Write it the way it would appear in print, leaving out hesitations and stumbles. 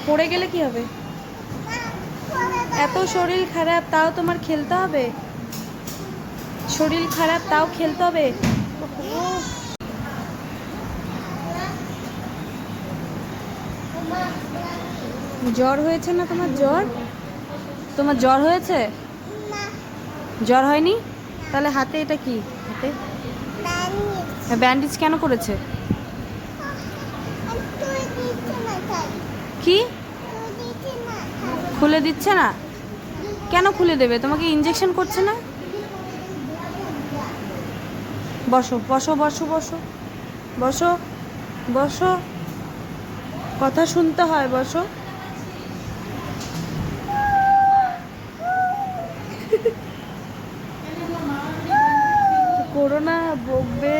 পড়ে গেলে কি হবে? এত শরীর খারাপ তাও তোমার খেলতে হবে? শরীর খারাপ তাও খেলতে হবে? জ্বর হয়েছে না তোমার? তোমার জ্বর হয়েছে? জ্বর হয়নি? তাহলে হাতে এটা কি? হাতে ব্যান্ডেজ কেন করেছে? কি খুলে দিচ্ছে না? কেন খুলে দেবে? তোমাকে ইঞ্জেকশন করছে না? বসো বসো বসো বসো বসো বসো, কথা শুনতে হয়, বসো। করো না, বকবে।